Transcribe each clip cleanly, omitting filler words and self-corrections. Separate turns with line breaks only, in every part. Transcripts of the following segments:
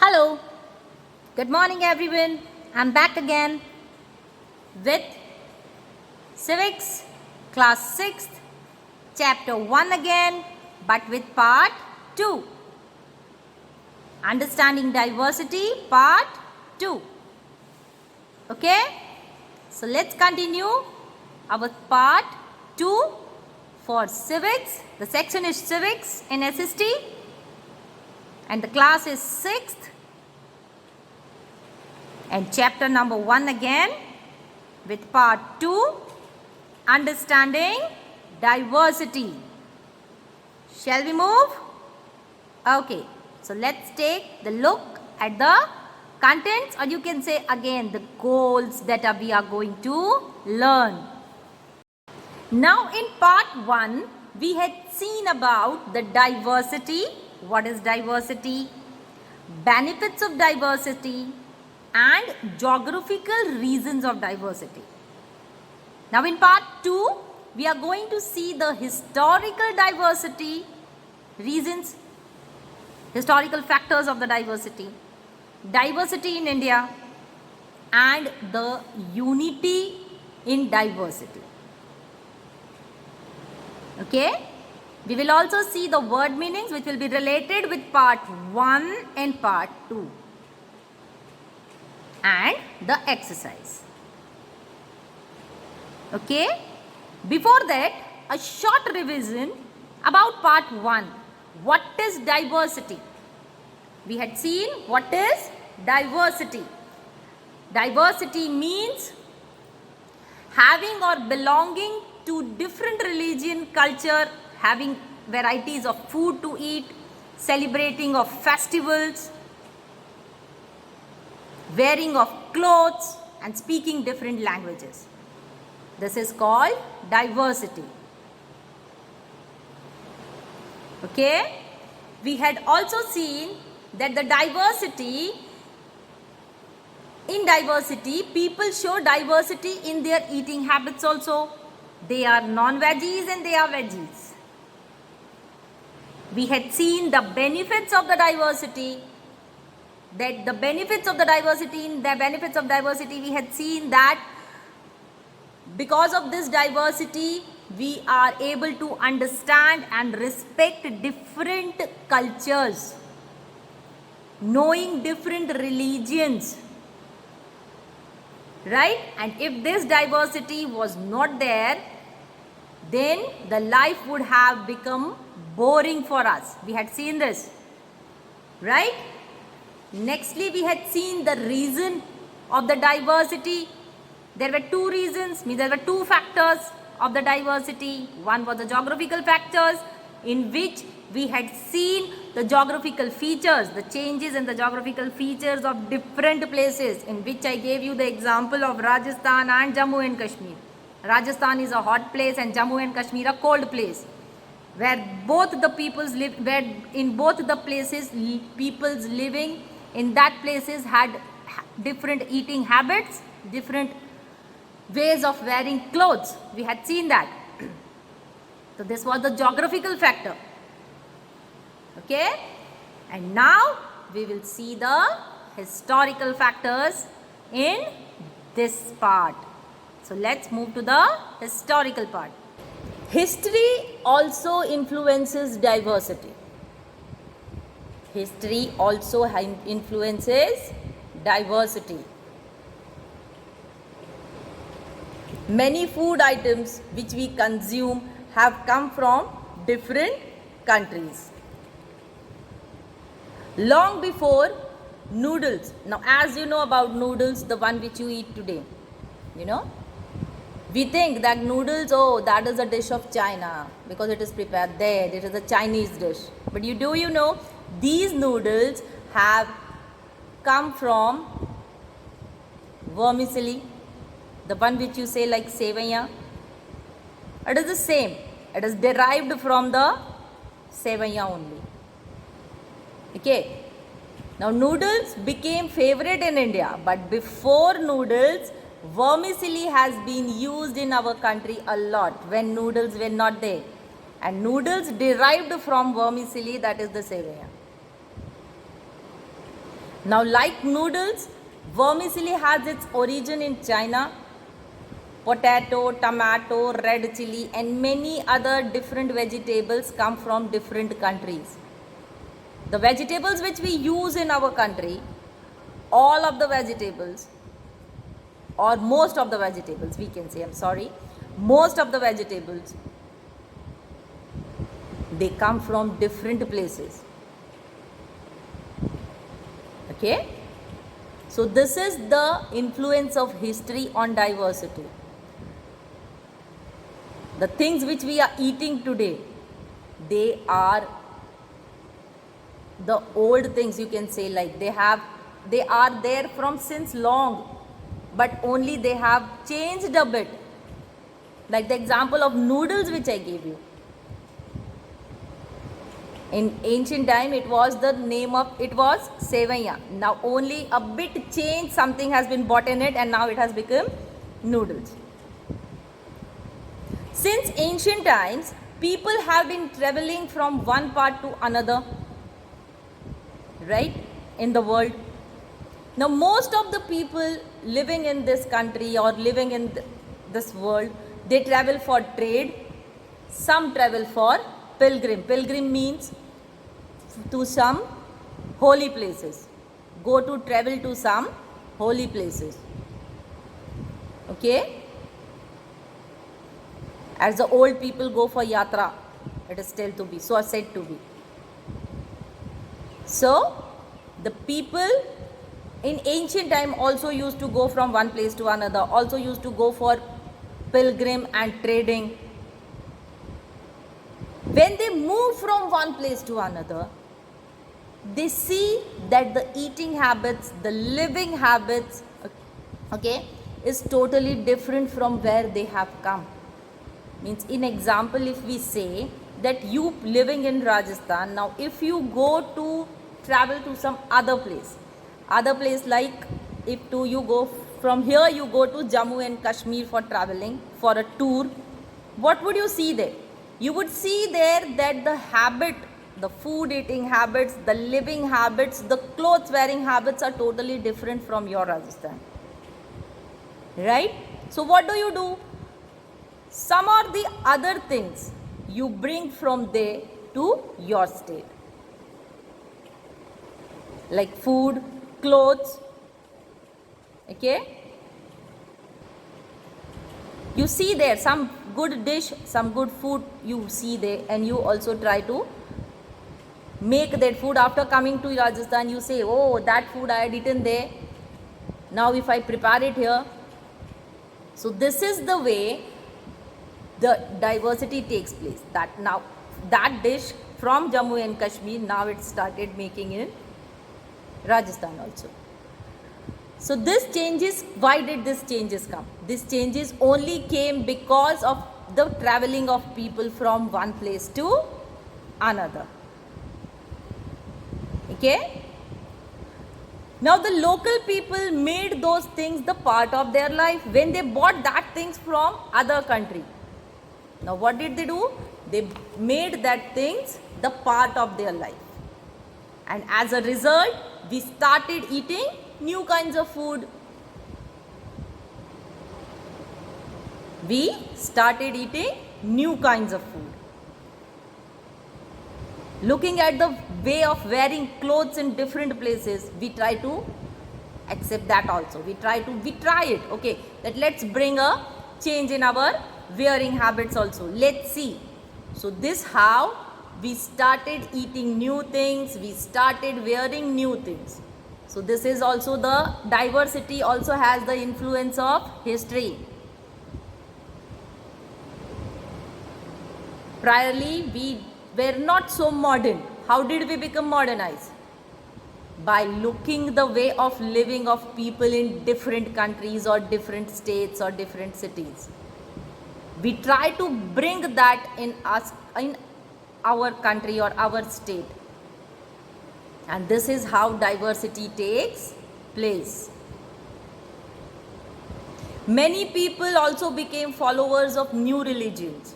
Hello, good morning everyone. I'm back again with Civics Class 6th, Chapter 1 again, but with Part 2. Understanding Diversity, Part 2. Okay, so let's continue our Part 2 for Civics. The section is Civics in SST and the class is 6th. And chapter number 1 again with part 2, understanding diversity. Shall we move? Okay, so let's take the look at the contents, or you can say again the goals that we are going to learn. Now in part 1, we had seen about the diversity. What is diversity? Benefits of diversity and geographical reasons of diversity. Now in part 2, we are going to see the historical diversity, reasons, historical factors of the diversity, diversity in India, and the unity in diversity. Okay? We will also see the word meanings which will be related with part 1 and part 2. And the exercise. Okay, before that, a short revision about part 1. What is diversity? We had seen what is diversity. Diversity means having or belonging to different religion, culture, having varieties of food to eat, celebrating of festivals, wearing of clothes, and speaking different languages. This is called diversity. Okay? We had also seen that the diversity, in diversity, people show diversity in their eating habits also. They are non-veggies and they are veggies. We had seen the benefits of the diversity. That the benefits of the diversity, in the benefits of diversity, we had seen that because of this diversity, we are able to understand and respect different cultures, knowing different religions, right? And if this diversity was not there, then the life would have become boring for us. We had seen this, right? Nextly, we had seen the reason of the diversity. There were two reasons, there were two factors of the diversity. One was the geographical factors, in which we had seen the geographical features, the changes in the geographical features of different places, in which I gave you the example of Rajasthan and Jammu and Kashmir. Rajasthan is a hot place and Jammu and Kashmir a cold place, where both the peoples live, where in both the places peoples living in that places had different eating habits, different ways of wearing clothes. We had seen that. So this was the geographical factor. Okay? And now we will see the historical factors in this part. So let's move to the historical part. History also influences diversity. History also influences diversity. Many food items which we consume have come from different countries. Long before noodles, now as you know about noodles, the one which you eat today, you know, we think that noodles, oh, that is a dish of China because it is prepared there, it is a Chinese dish. But you know, these noodles have come from vermicelli, the one which you say like sevaiya. It is the same. It is derived from the sevaiya only. Okay. Now noodles became favorite in India, but before noodles, vermicelli has been used in our country a lot when noodles were not there. And noodles derived from vermicelli, that is the sevaiya. Now, like noodles, vermicelli has its origin in China. Potato, tomato, red chili, and many other different vegetables come from different countries. The vegetables which we use in our country, all of the vegetables, or most of the vegetables, we can say, most of the vegetables, they come from different places. Okay? So this is the influence of history on diversity. The things which we are eating today, they are the old things, you can say, like they are there from since long, but only they have changed a bit. Like the example of noodles which I gave you. In ancient time, it was sevaiya. Now only a bit change, something has been bought in it, and now it has become noodles. Since ancient times, people have been traveling from one part to another, right, in the world. Now most of the people living in this country or living in this world, they travel for trade. Some travel for pilgrim. Pilgrim means to some holy places. Travel to some holy places. Okay? As the old people go for yatra, it is still to be, so said to be. So, the people in ancient time also used to go from one place to another, also used to go for pilgrim and trading. When they move from one place to another, they see that the eating habits, the living habits, okay, is totally different from where they have come. Means, in example, if we say that you living in Rajasthan, now if you go to travel to some other place like if you go from here, you go to Jammu and Kashmir for traveling, for a tour, what would you see there? You would see there that the habit, the food eating habits, the living habits, the clothes wearing habits are totally different from your Rajasthan. Right? So what do? Some or the other things you bring from there to your state. Like food, clothes. Okay? You see there some good dish, some good food you see there, and you also try to make that food. After coming to Rajasthan, you say, oh, that food I had eaten there. Now if I prepare it here. So this is the way the diversity takes place. That now that dish from Jammu and Kashmir, now it started making in Rajasthan also. So this changes, why did this changes come? This changes only came because of the traveling of people from one place to another. Okay? Now the local people made those things the part of their life when they bought that things from other country. Now what did they do? They made that things the part of their life. And as a result, we started eating new kinds of food. We started eating new kinds of food. Looking at the way of wearing clothes in different places, we try to accept that also. We try it, okay, that let's bring a change in our wearing habits also. Let's see. So this how we started eating new things, we started wearing new things. So this is also the diversity also has the influence of history. Priorly, we were not so modern. How did we become modernized? By looking the way of living of people in different countries or different states or different cities. We try to bring that in our country or our state. And this is how diversity takes place. Many people also became followers of new religions.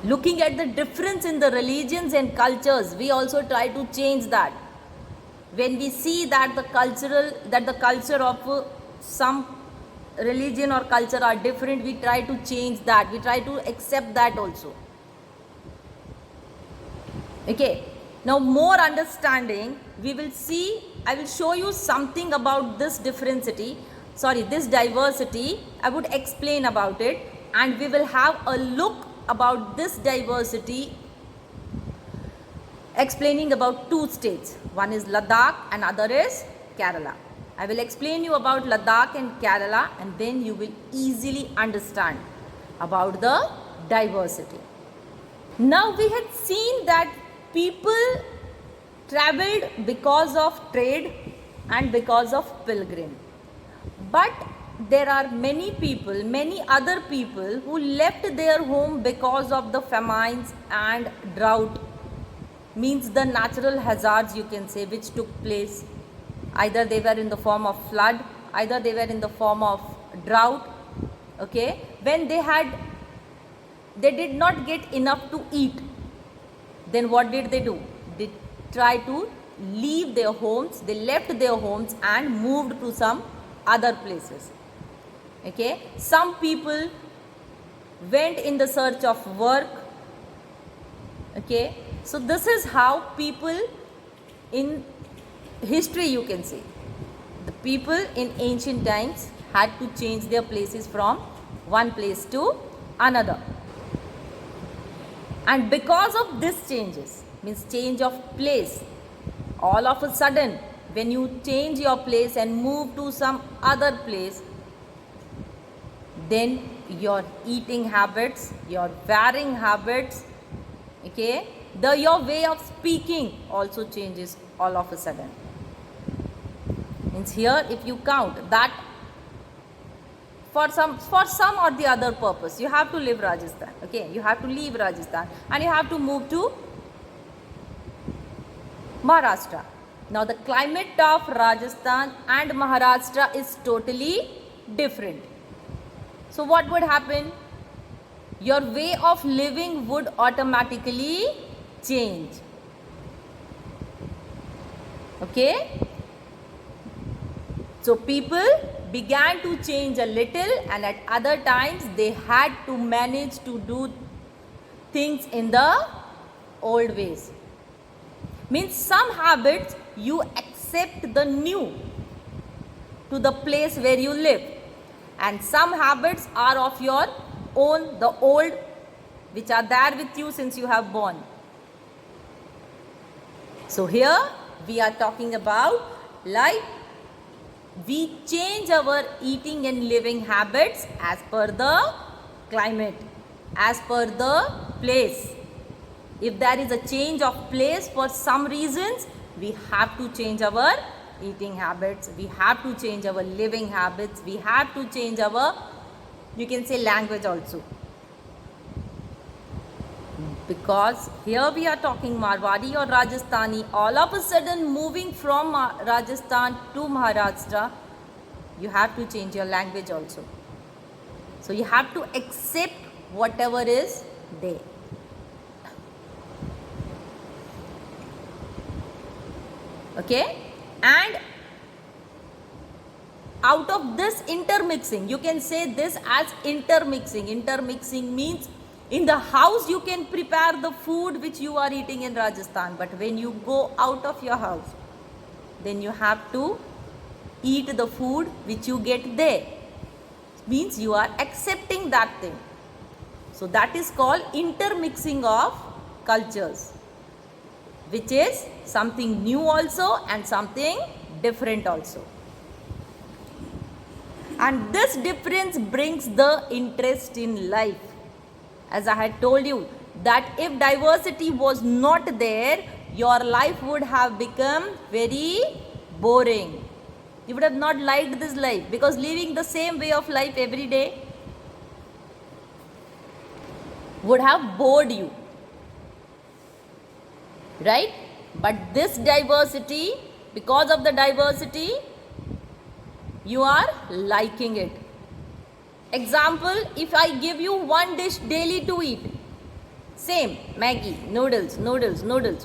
Looking at the difference in the religions and cultures, we also try to change that. when we see that the culture of some religion or culture are different, we try to change that, we try to accept that also. Okay, now more understanding, we will see, I will show you something about this this diversity. I would explain about it, and we will have a look about this diversity, explaining about two states. One is Ladakh and other is Kerala. I will explain you about Ladakh and Kerala, and then you will easily understand about the diversity. Now we had seen that people traveled because of trade and because of pilgrim. But there are many people, many other people who left their home because of the famines and drought, means the natural hazards, you can say, which took place. Either they were in the form of flood, either they were in the form of drought. Okay, when they did not get enough to eat, then what did they do? They tried to leave their homes, they left their homes and moved to some other places. Okay, some people went in the search of work. Okay, so this is how people in history, you can say, the people in ancient times had to change their places from one place to another. And because of this changes, means change of place, all of a sudden when you change your place and move to some other place, then your eating habits, your wearing habits, okay, your way of speaking also changes all of a sudden. Means here, if you count that for some or the other purpose, you have to leave Rajasthan. Okay, you have to leave Rajasthan and you have to move to Maharashtra. Now the climate of Rajasthan and Maharashtra is totally different. So what would happen? Your way of living would automatically change. Okay? So people began to change a little, and at other times they had to manage to do things in the old ways. Means some habits you accept the new to the place where you live, and some habits are of your own, the old, which are there with you since you have born. So here we are talking about like we change our eating and living habits as per the climate, as per the place. If there is a change of place for some reasons, we have to change our eating habits, we have to change our living habits, we have to change our, you can say, language also. Because here we are talking Marwari or Rajasthani, all of a sudden moving from Rajasthan to Maharashtra, you have to change your language also. So you have to accept whatever is there. Okay, and out of this intermixing, you can say this as intermixing. Intermixing means in the house you can prepare the food which you are eating in Rajasthan, but when you go out of your house, then you have to eat the food which you get there. Means you are accepting that thing. So that is called intermixing of cultures, which is something new also and something different also. And this difference brings the interest in life. As I had told you, that if diversity was not there, your life would have become very boring. You would have not liked this life, because living the same way of life every day would have bored you. Right? But this diversity, because of the diversity, you are liking it. Example, if I give you one dish daily to eat, same, Maggi, noodles,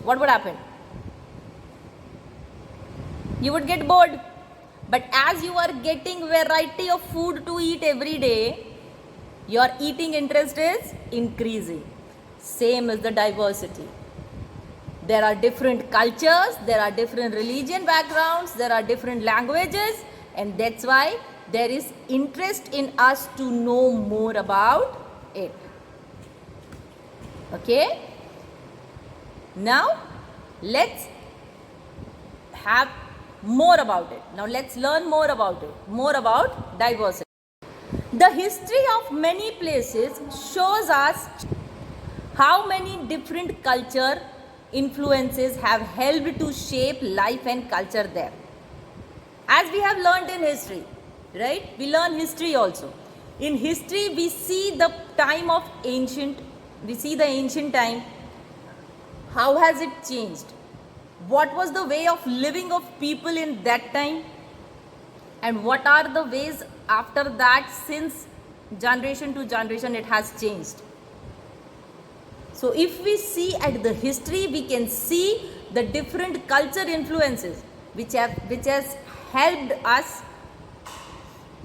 what would happen? you would get bored. But as you are getting variety of food to eat every day, your eating interest is increasing. Same as the diversity. There are different cultures, there are different religion backgrounds, there are different languages, and that's why there is interest in us to know more about it. Okay? Now, let's have more about it. Now, let's learn more about it, more about diversity. The history of many places shows us how many different culture influences have helped to shape life and culture there. As we have learned in history, right? We learn history also. In history, we see the time of ancient time. How has it changed? What was the way of living of people in that time? And what are the ways after that, since generation to generation it has changed? So if we see at the history, we can see the different culture influences which has helped us,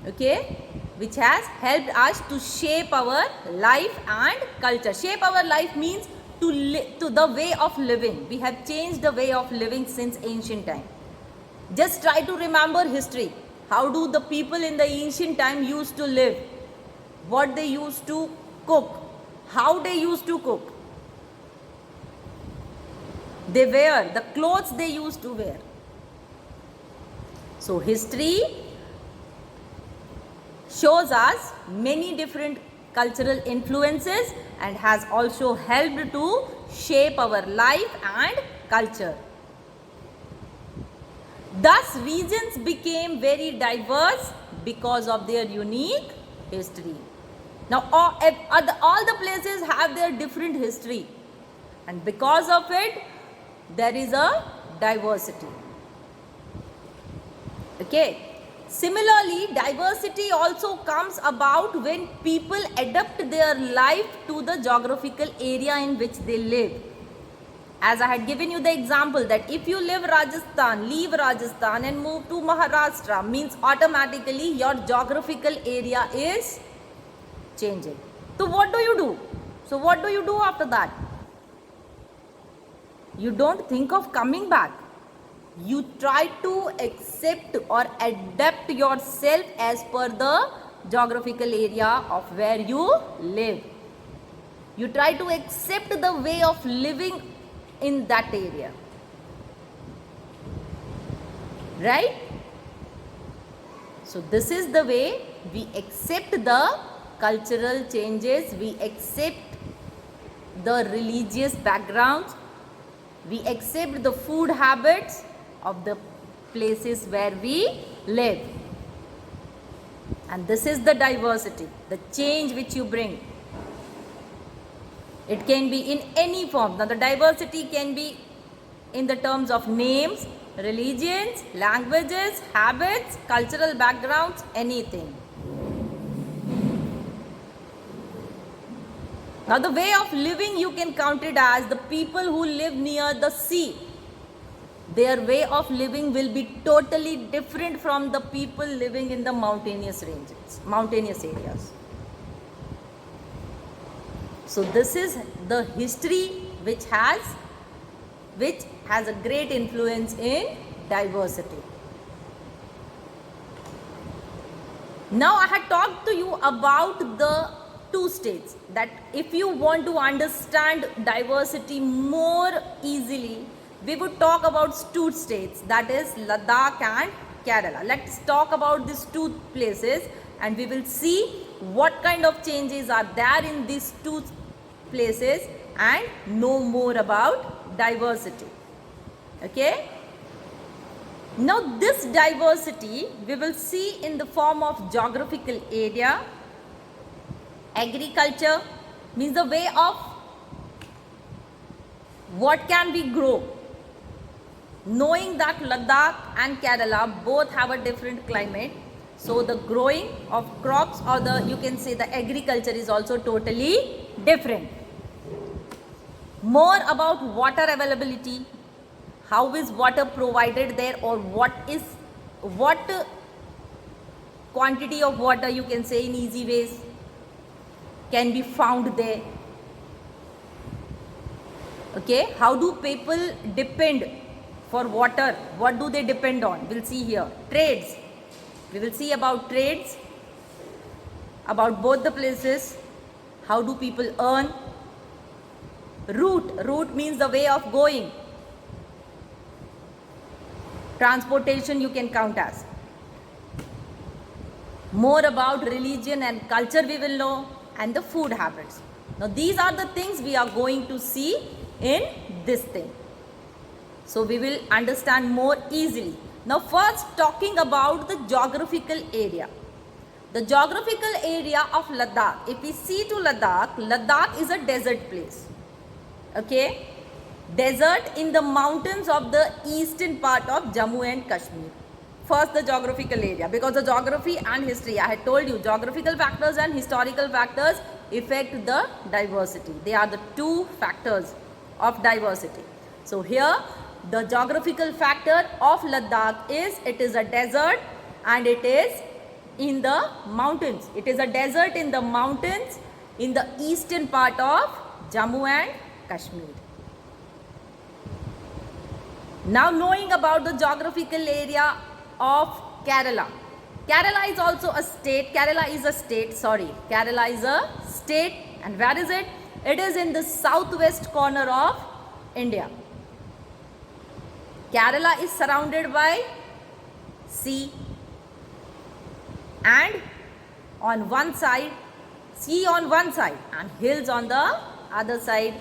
okay, which has helped us to shape our life and culture. Shape our life means to the way of living. We have changed the way of living since ancient time. Just try to remember history. How do the people in the ancient time used to live? What they used to cook? How they used to cook? They wear the clothes they used to wear. So history shows us many different cultural influences and has also helped to shape our life and culture. Thus, regions became very diverse because of their unique history. Now, all the places have their different history, and because of it, there is a diversity. Okay. Similarly, diversity also comes about when people adapt their life to the geographical area in which they live. As I had given you the example that if you leave Rajasthan and move to Maharashtra, means automatically your geographical area is changing. So what do you do? So what do you do after that? You don't think of coming back. You try to accept or adapt yourself as per the geographical area of where you live. You try to accept the way of living in that area. Right? So this is the way we accept the cultural changes, we accept the religious backgrounds, we accept the food habits of the places where we live. And this is the diversity, the change which you bring. It can be in any form. Now the diversity can be in the terms of names, religions, languages, habits, cultural backgrounds, anything. Now the way of living you can count it as the people who live near the sea. Their way of living will be totally different from the people living in the mountainous ranges, mountainous areas. So this is the history which has a great influence in diversity. Now I had talked to you about the two states, that if you want to understand diversity more easily, we would talk about two states, that is Ladakh and Kerala. Let's talk about these two places and we will see what kind of changes are there in these two places and know more about diversity. Okay? Now this diversity we will see in the form of geographical area. Agriculture means the way of what can we grow. Knowing that Ladakh and Kerala both have a different climate, so the growing of crops or you can say the agriculture is also totally different. More about water availability, how is water provided there, or what quantity of water, you can say in easy ways, can be found there. Okay, how do people depend for water? What do they depend on? We'll see here. Trades. We will see about trades, about both the places. How do people earn? Route means the way of going. Transportation you can count as. More about religion and culture we will know, and the food habits. Now these are the things we are going to see in this thing. So we will understand more easily. Now first, talking about the geographical area. The geographical area of Ladakh. If we see to Ladakh, Ladakh is a desert place. Okay? Desert in the mountains of the eastern part of Jammu and Kashmir. First, the geographical area, because the geography and history, I had told you, geographical factors and historical factors affect the diversity. They are the two factors of diversity. So here, the geographical factor of Ladakh is, it is a desert and it is in the mountains. It is a desert in the mountains in the eastern part of Jammu and Kashmir. Now knowing about the geographical area of Kerala. Kerala is also a state. Kerala is a state, and where is it? It is in the southwest corner of India. Kerala is surrounded by sea, and on one side, sea on one side and hills on the other side.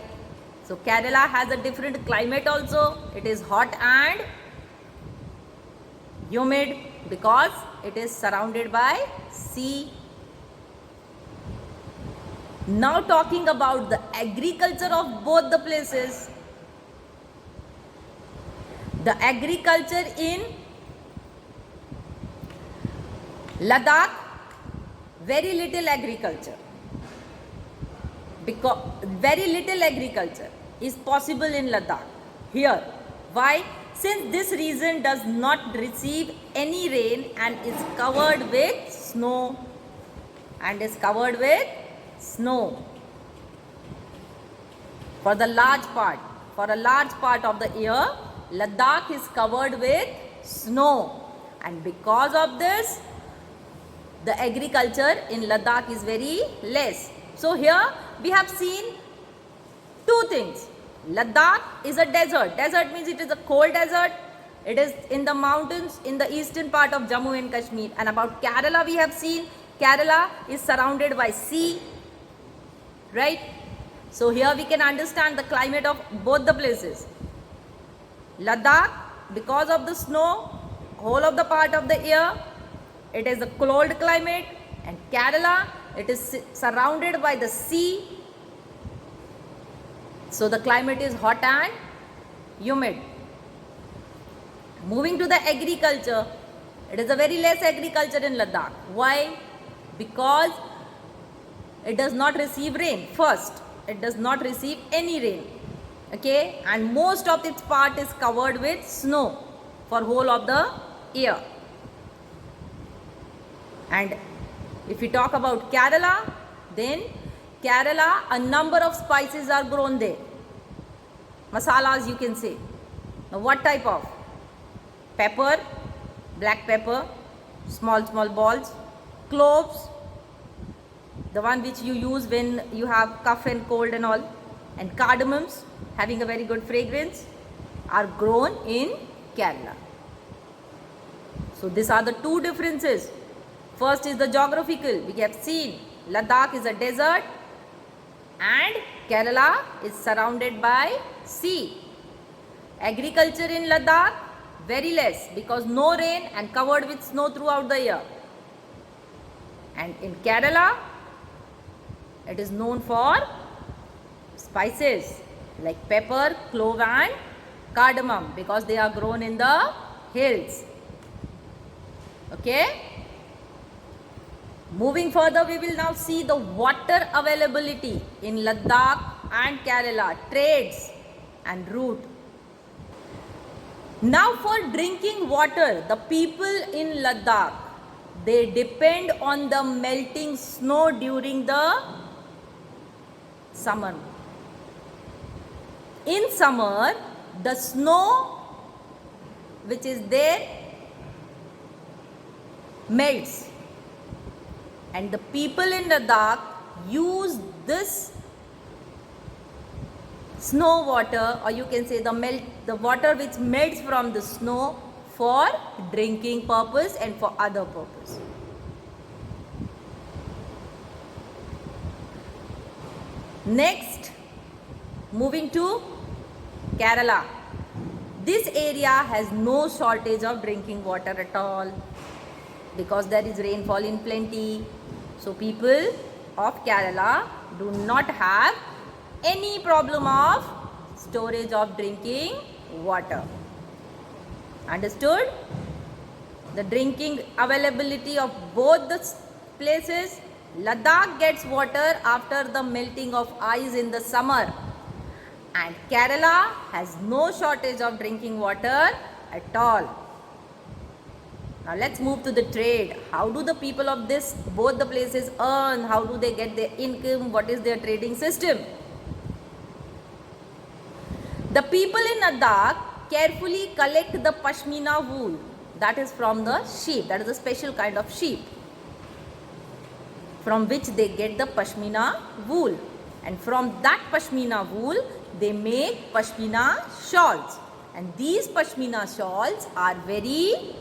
So Kerala has a different climate also. It is hot and humid because it is surrounded by sea. Now talking about the agriculture of both the places. The agriculture in Ladakh, very little agriculture. Because very little agriculture is possible in Ladakh. Here, why? Since this region does not receive any rain and is covered with snow. For a large part of the year, Ladakh is covered with snow, and because of this, the agriculture in Ladakh is very less. So here we have seen two things. Ladakh is a desert. Desert means it is a cold desert. It is in the mountains in the eastern part of Jammu and Kashmir. And about Kerala, we have seen Kerala is surrounded by sea, right? So here we can understand the climate of both the places. Ladakh, because of the snow, whole of the part of the year, it is a cold climate, and Kerala, it is surrounded by the sea. So the climate is hot and humid. Moving to the agriculture, it is a very less agriculture in Ladakh. Why? Because it does not receive rain. First, it does not receive any rain. Okay, and most of its part is covered with snow for whole of the year. And if we talk about Kerala, then Kerala, a number of spices are grown there. Masalas, you can say. Now what type of? Pepper, black pepper, small balls, cloves, the one which you use when you have cough and cold and all, and cardamoms, having a very good fragrance, are grown in Kerala. So these are the two differences. First is the geographical. We have seen Ladakh is a desert and Kerala is surrounded by sea. Agriculture in Ladakh, very less because no rain and covered with snow throughout the year. And in Kerala, it is known for spices like pepper, clove and cardamom because they are grown in the hills. Okay. Moving further, we will now see the water availability in Ladakh and Kerala, trades and route. Now for drinking water, the people in Ladakh, they depend on the melting snow during the summer. In summer, the snow which is there melts, and the people in Ladakh use this snow water, or you can say the water which melts from the snow, for drinking purpose and for other purpose. Next, moving to Kerala. This area has no shortage of drinking water at all, because there is rainfall in plenty. So people of Kerala do not have any problem of storage of drinking water. Understood? The drinking availability of both the places. Ladakh gets water after the melting of ice in the summer, and Kerala has no shortage of drinking water at all. Now let's move to the trade. How do the people of both the places earn? How do they get their income? What is their trading system? The people in Ladakh carefully collect the pashmina wool, that is from the sheep. That is a special kind of sheep from which they get the pashmina wool, and from that pashmina wool they make pashmina shawls, and these pashmina shawls are very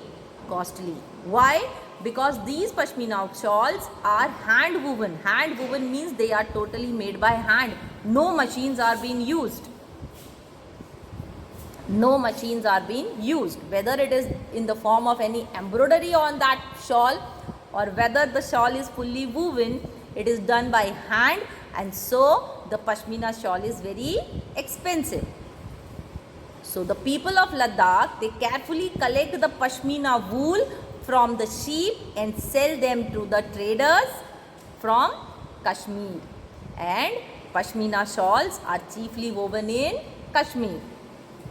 costly. Why? Because these pashmina shawls are hand woven. Hand woven means they are totally made by hand. No machines are being used. No machines are being used, whether it is in the form of any embroidery on that shawl, or whether the shawl is fully woven, it is done by hand, and so the pashmina shawl is very expensive. So the people of Ladakh, they carefully collect the pashmina wool from the sheep and sell them to the traders from Kashmir. And pashmina shawls are chiefly woven in Kashmir,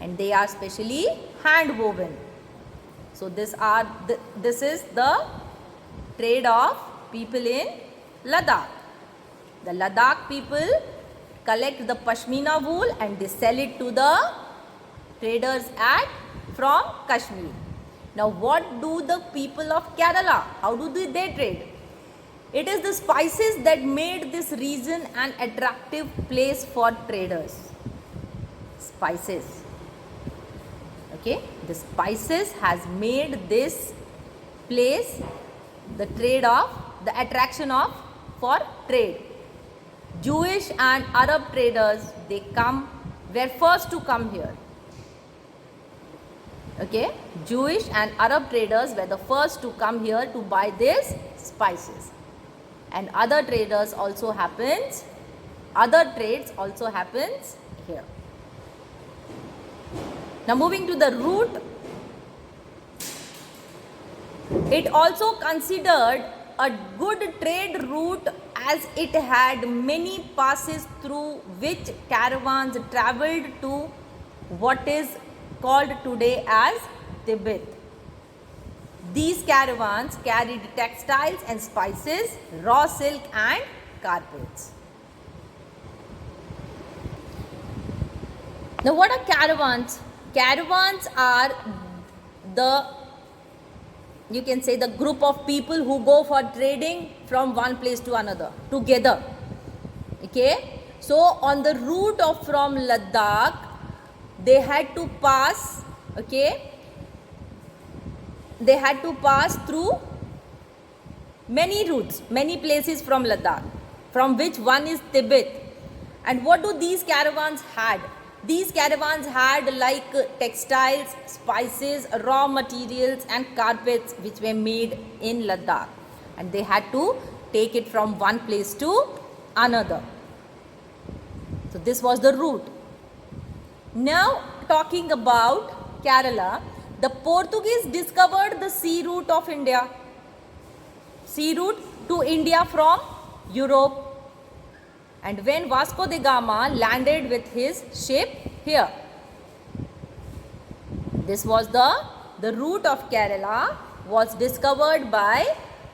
and they are specially hand woven. So this is the trade of people in Ladakh. The Ladakh people collect the pashmina wool and they sell it to the traders from Kashmir. Now what do the people of Kerala, how do they trade? It is the spices that made this region an attractive place for traders. Spices. Okay, the spices has made this place the attraction for trade. Jewish and Arab traders, were first to come here. Okay, Jewish and Arab traders were the first to come here to buy these spices, and other trades also happens here. Now moving to the route, it also considered a good trade route as it had many passes through which caravans travelled to what is called today as Tibet. These caravans carried textiles and spices, raw silk and carpets. Now what are caravans? Caravans are you can say the group of people who go for trading from one place to another together. Okay, so on the route from Ladakh, they had to pass through many routes, many places from Ladakh, from which one is Tibet. And what do these caravans had? These caravans had like textiles, spices, raw materials and carpets which were made in Ladakh, and they had to take it from one place to another. So this was the route. Now talking about Kerala, the Portuguese discovered the sea route of India. Sea route to India from Europe. And when Vasco da Gama landed with his ship here, This was the route of Kerala was discovered by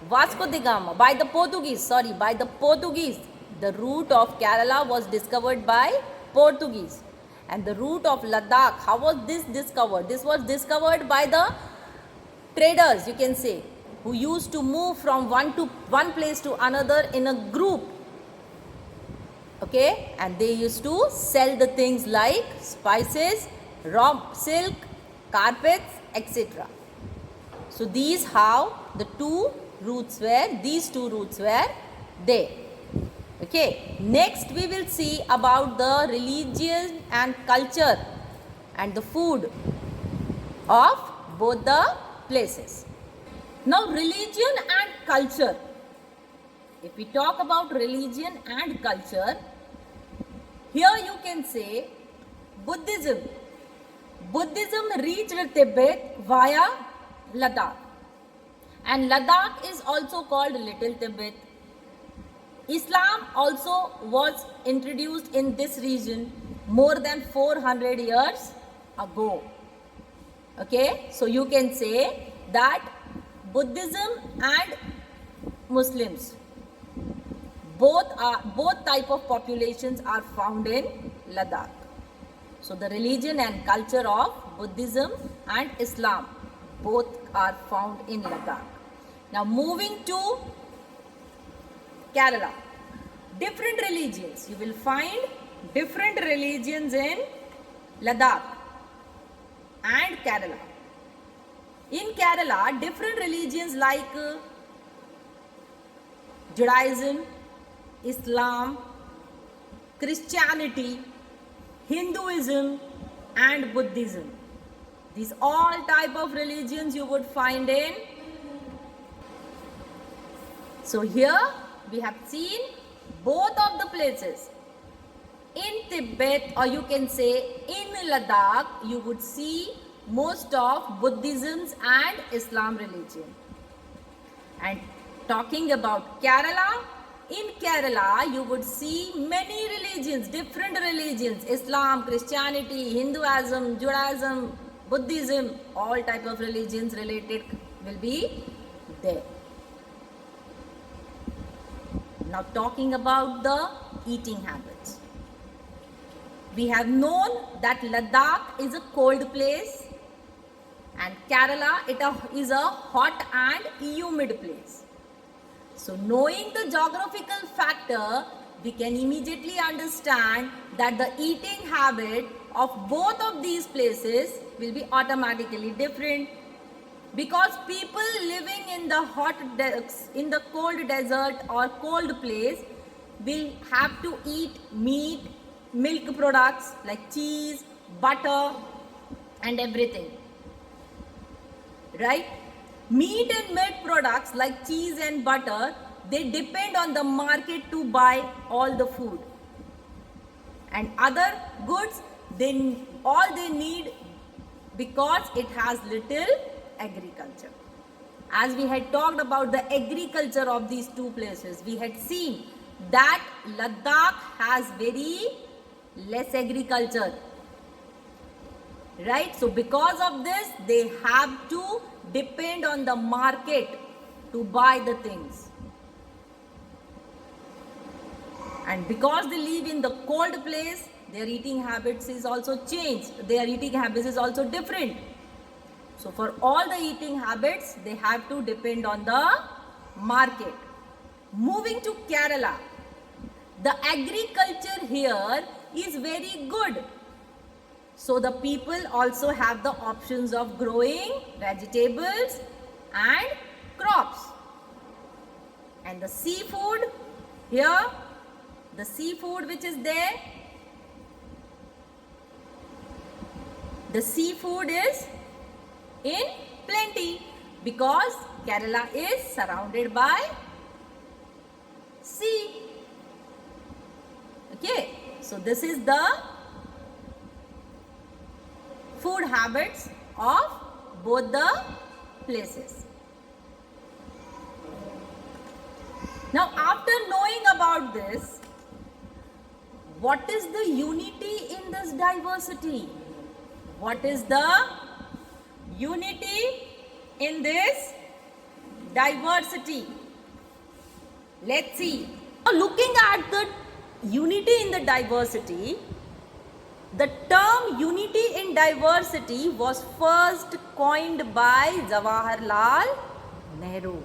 Vasco da Gama, by the Portuguese, sorry, by the Portuguese. The route of Kerala was discovered by Portuguese. And the route of Ladakh, how was this discovered? This was discovered by the traders, you can say, who used to move from one place to another in a group. Okay, and they used to sell the things like spices, raw silk, carpets, etc. So these how these two routes were there. Okay, next we will see about the religion and culture and the food of both the places. Now religion and culture. If we talk about religion and culture, here you can say Buddhism. Buddhism reached Tibet via Ladakh. And Ladakh is also called Little Tibet. Islam also was introduced in this region more than 400 years ago. Okay, so you can say that Buddhism and Muslims, both type of populations are found in Ladakh. So the religion and culture of Buddhism and Islam both are found in Ladakh. Now moving to Kerala. Different religions. You will find different religions in Ladakh and Kerala. In Kerala, different religions like Judaism, Islam, Christianity, Hinduism and Buddhism. These all type of religions you would find in. So here we have seen both of the places. In Tibet, or you can say in Ladakh, you would see most of Buddhism and Islam religion. And talking about Kerala, in Kerala you would see many religions, different religions, Islam, Christianity, Hinduism, Judaism, Buddhism, all type of religions related will be there. Now talking about the eating habits. We have known that Ladakh is a cold place and Kerala is a hot and humid place. So knowing the geographical factor, we can immediately understand that the eating habit of both of these places will be automatically different. Because people living in the cold desert or cold place will have to eat meat, milk products like cheese, butter and everything. Right? Meat and milk products like cheese and butter, they depend on the market to buy all the food. And other goods, all they need because it has little agriculture. As we had talked about the agriculture of these two places, we had seen that Ladakh has very less agriculture. Right? So because of this, they have to depend on the market to buy the things. And because they live in the cold place, their eating habits is also changed. Their eating habits is also different. So for all the eating habits, they have to depend on the market. Moving to Kerala, the agriculture here is very good. So the people also have the options of growing vegetables and crops. And the seafood, here, the seafood which is there, the seafood is in plenty because Kerala is surrounded by sea. Okay, so this is the food habits of both the places. Now after knowing about this, what is the unity in this diversity? What is the Unity in this diversity. Let's see. Now looking at the unity in the diversity, the term unity in diversity was first coined by Jawaharlal Nehru.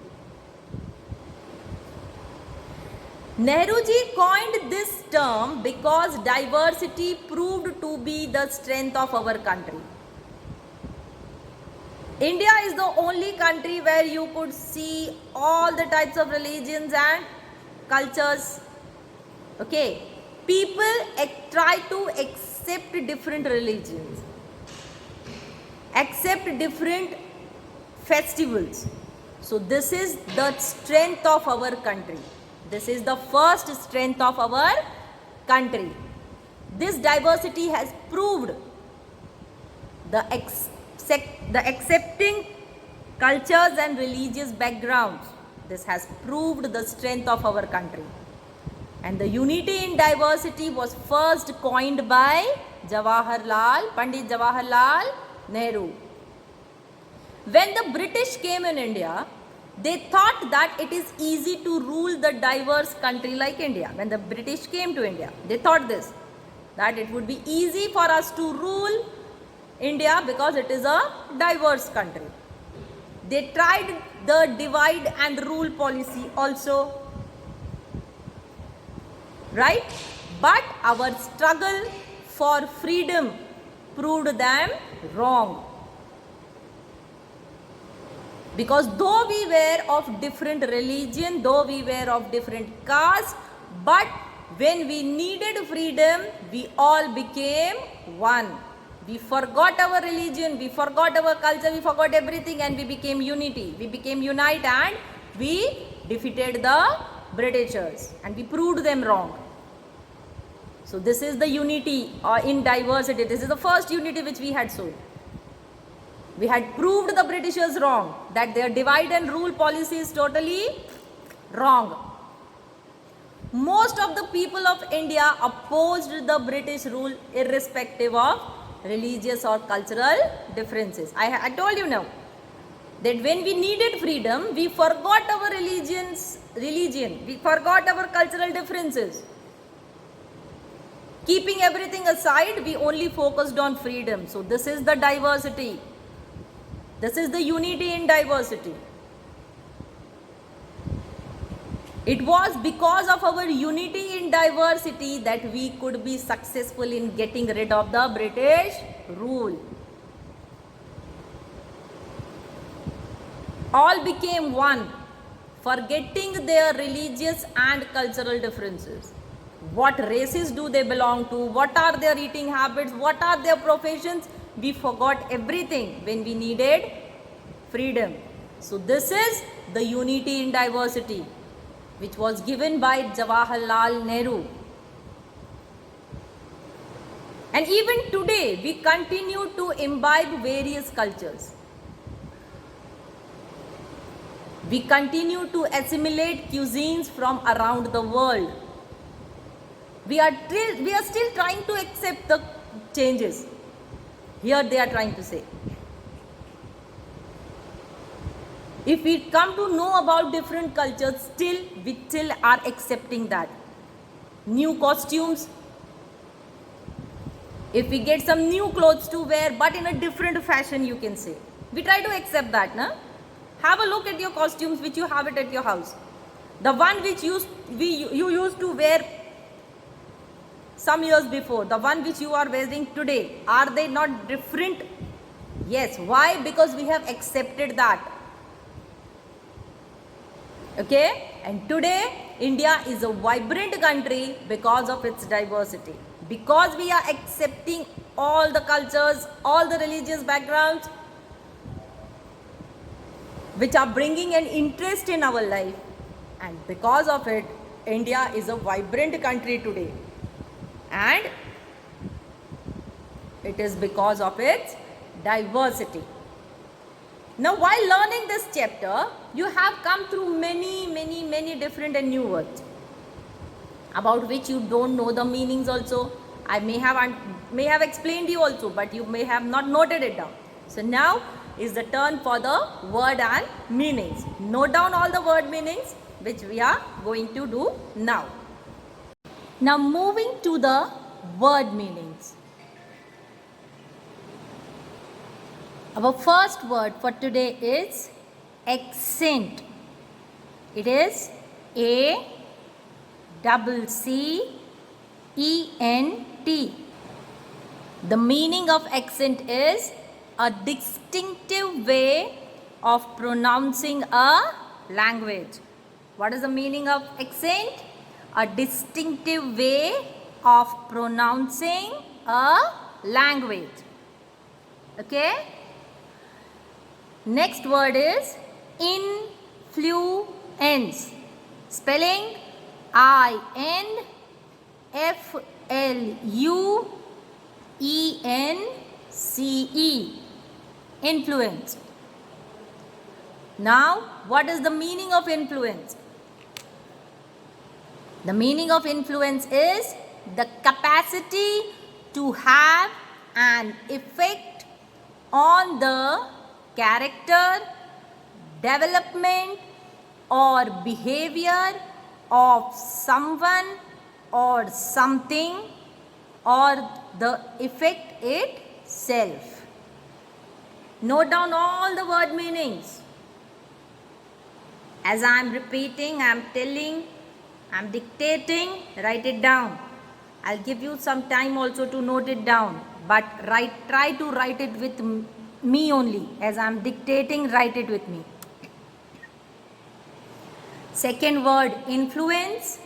Nehru ji coined this term because diversity proved to be the strength of our country. India is the only country where you could see all the types of religions and cultures. Okay, people try to accept different religions, accept different festivals. So this is the strength of our country. This is the first strength of our country. This diversity has proved the accepting cultures and religious backgrounds. This has proved the strength of our country. And the unity in diversity was first coined by Pandit Jawaharlal Nehru. When the British came in India, they thought that it is easy to rule the diverse country like India. When the British came to India, they thought this, that it would be easy for us to rule India because it is a diverse country. They tried the divide and rule policy also, right? But our struggle for freedom proved them wrong. Because though we were of different religion, though we were of different caste, but when we needed freedom, we all became one. We forgot our religion, we forgot our culture, we forgot everything, and we became unity. We became unite, and we defeated the Britishers and we proved them wrong. So this is the unity in diversity. This is the first unity which we had shown. We had proved the Britishers wrong, that their divide and rule policy is totally wrong. Most of the people of India opposed the British rule irrespective of religious or cultural differences. I told you now that when we needed freedom, we forgot our religion, we forgot our cultural differences. Keeping everything aside, we only focused on freedom. So this is the diversity. This is the unity in diversity. It was because of our unity in diversity that we could be successful in getting rid of the British rule. All became one, forgetting their religious and cultural differences. What races do they belong to? What are their eating habits? What are their professions? We forgot everything when we needed freedom. So this is the unity in diversity, which was given by Jawaharlal Nehru. And even today, we continue to imbibe various cultures. We continue to assimilate cuisines from around the world. We are still trying to accept the changes. Here they are trying to say. If we come to know about different cultures, we still are accepting that. New costumes. If we get some new clothes to wear, but in a different fashion, you can say. We try to accept that, na? Have a look at your costumes which you have it at your house. The one which you used to wear some years before, the one which you are wearing today, are they not different? Yes. Why? Because we have accepted that. Okay? And today, India is a vibrant country because of its diversity. Because we are accepting all the cultures, all the religious backgrounds, which are bringing an interest in our life. And because of it, India is a vibrant country today. And it is because of its diversity. Now, while learning this chapter, you have come through many different and new words about which you don't know the meanings also. I may have explained you also, but you may have not noted it down. So now is the turn for the word and meanings. Note down all the word meanings which we are going to do now. Now moving to the word meanings. Our first word for today is accent. It is ACCENT. The meaning of accent is a distinctive way of pronouncing a language. What is the meaning of accent? A distinctive way of pronouncing a language. Okay? Next word is influence. Spelling INFLUENCE. Influence. Now, what is the meaning of influence? The meaning of influence is the capacity to have an effect on the character, development or behavior of someone or something, or the effect itself. Note down all the word meanings. As I am repeating, I am telling, I am dictating, write it down. I'll give you some time also to note it down, but try to write it with me only. As I am dictating, write it with me. Second word, influence.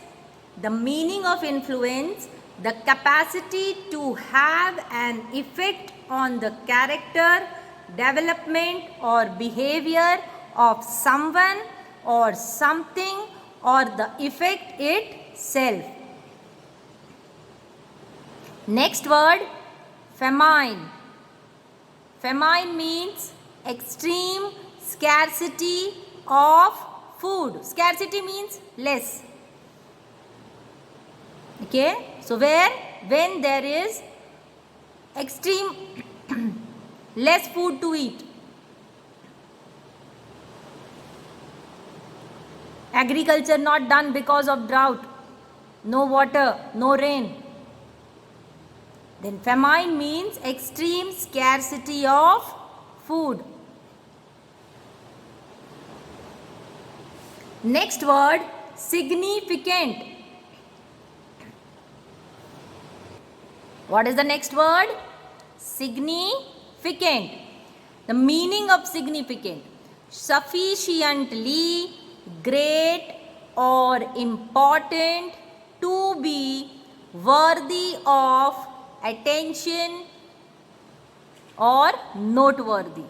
The meaning of influence, the capacity to have an effect on the character, development or behavior of someone or something, or the effect itself. Next word, famine. Famine means extreme scarcity of food. Scarcity means less. Okay, so when there is extreme less food to eat. Agriculture not done because of drought, no water, no rain. Then famine means extreme scarcity of food. Next word, significant. What is the next word? Significant. The meaning of significant, sufficiently great or important to be worthy of attention or noteworthy.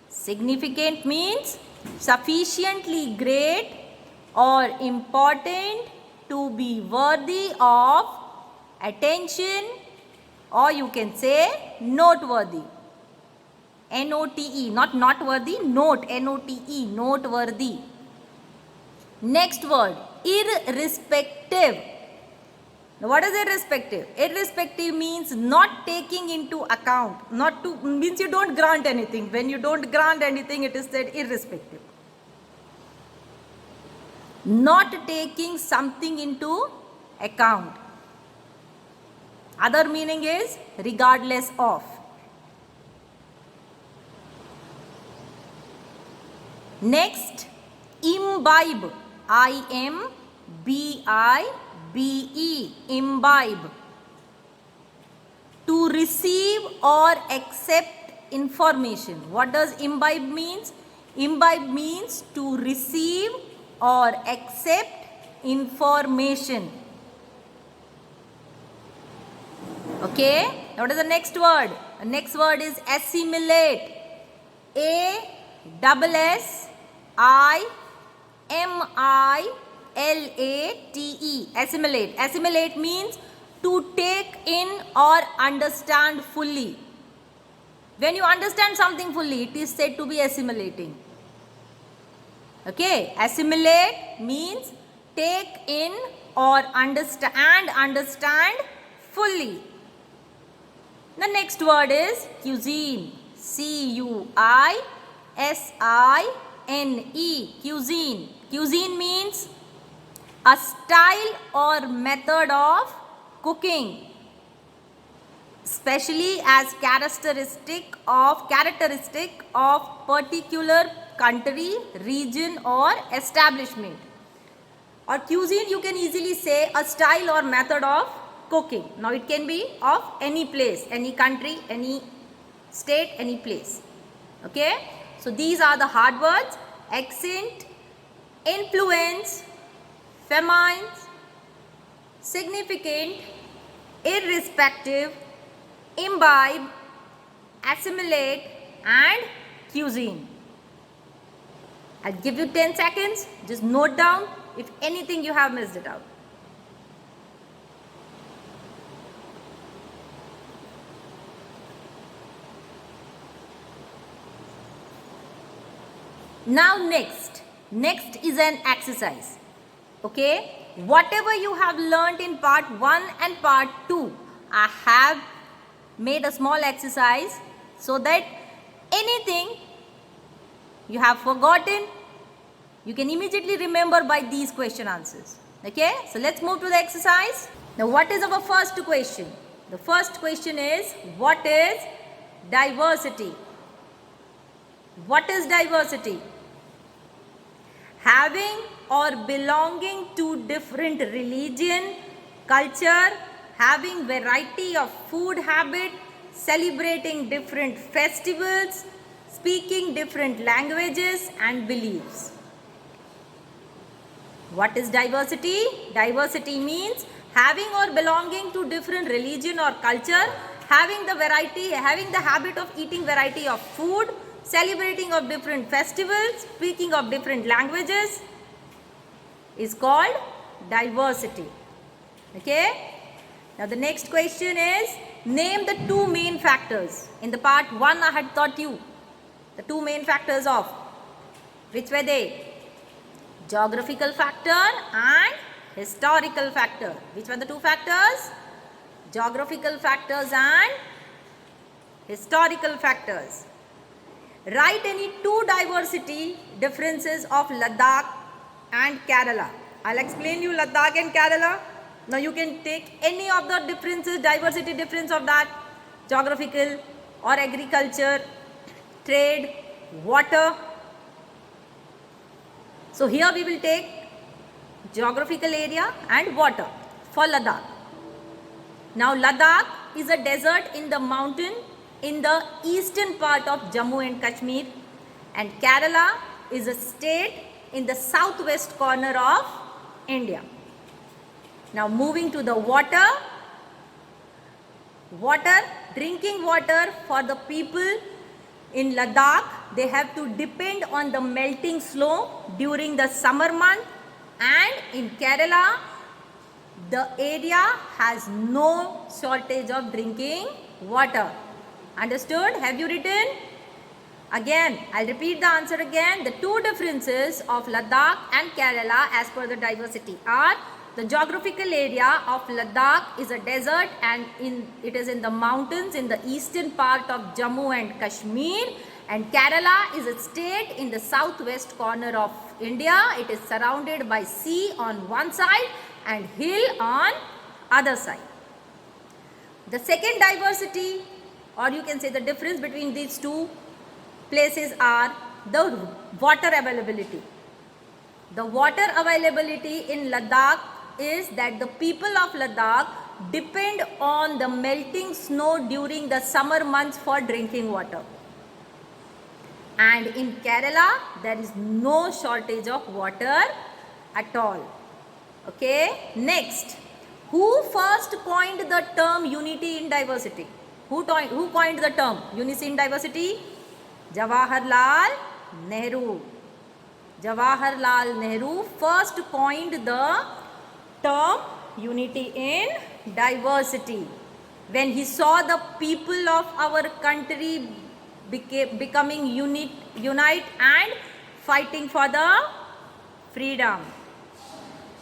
Significant means sufficiently great or important to be worthy of attention, or you can say noteworthy. N-O-T-E, not worthy, note, N-O-T-E, noteworthy. Next word, irrespective. Now what is irrespective? Irrespective means not taking into account, means you don't grant anything. When you don't grant anything, it is said irrespective. Not taking something into account. Other meaning is regardless of. Next, imbibe. I-M-B-I-B-E. Imbibe. To receive or accept information. What does imbibe means? Imbibe means to receive or accept information. Okay, what is the next word? The next word is assimilate. A-S-S-I-M-I-L-A-T-E. Assimilate. Assimilate means to take in or understand fully. When you understand something fully, it is said to be assimilating. Okay, assimilate means take in or understand fully. The next word is cuisine. Cuisine. Cuisine. Cuisine means a style or method of cooking, especially as characteristic of particular country, region or establishment. Or cuisine, you can easily say a style or method of cooking. Now it can be of any place, any country, any state, any place. Okay, so these are the hard words: accent, influence, feminine, significant, irrespective, imbibe, assimilate and cuisine. I'll give you 10 seconds. Just note down if anything you have missed it out. Now next is an exercise. Okay, whatever you have learned in part 1 and part 2, I have made a small exercise so that anything you have forgotten, you can immediately remember by these question answers. Okay, so let's move to the exercise. Now what is our first question? The first question is, what is diversity? What is diversity? Having or belonging to different religion, culture, having variety of food habit, celebrating different festivals, speaking different languages and beliefs. What is diversity? Diversity means having or belonging to different religion or culture, having the habit of eating variety of food, celebrating of different festivals, speaking of different languages is called diversity. Okay. Now the next question is, name the two main factors. In the part 1 I had taught you the two main factors of, which were they? Geographical factor and historical factor. Which were the two factors? Geographical factors and historical factors. Write any two diversity differences of Ladakh and Kerala. I'll explain you Ladakh and Kerala. Now you can take any of the differences, diversity difference of that, geographical or agriculture, trade, water. So here we will take geographical area and water for Ladakh. Now Ladakh is a desert in the mountain in the eastern part of Jammu and Kashmir, and Kerala is a state in the southwest corner of India. Now moving to the water, drinking water for the people in Ladakh, they have to depend on the melting snow during the summer month, and in Kerala the area has no shortage of drinking water. Understood? Have you written? Again, I'll repeat the answer again. The two differences of Ladakh and Kerala as per the diversity are, the geographical area of Ladakh is a desert and it is in the mountains in the eastern part of Jammu and Kashmir, and Kerala is a state in the southwest corner of India. It is surrounded by sea on one side and hill on other side. The second diversity, or you can say the difference between these two places, are the water availability. The water availability in Ladakh is that the people of Ladakh depend on the melting snow during the summer months for drinking water. And in Kerala, there is no shortage of water at all. Okay, next, who first coined the term unity in diversity? Who coined the term unity in diversity? Jawaharlal Nehru. Jawaharlal Nehru first coined the term unity in diversity when he saw the people of our country becoming unite and fighting for the freedom.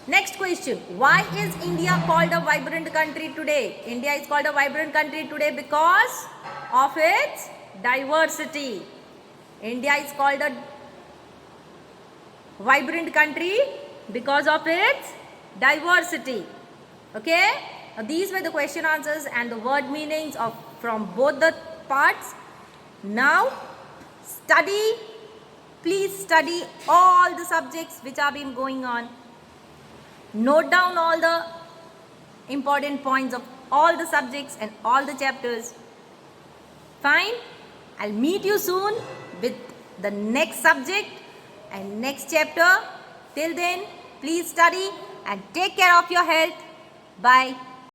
Next question, why is India called a vibrant country today? India is called a vibrant country today because of its diversity. India is called a vibrant country because of its diversity. Okay? Now these were the question answers and the word meanings of from both the parts. Now study. Please study all the subjects which have been going on. Note down all the important points of all the subjects and all the chapters. Fine? I'll meet you soon with the next subject and next chapter. Till then, please study and take care of your health. Bye.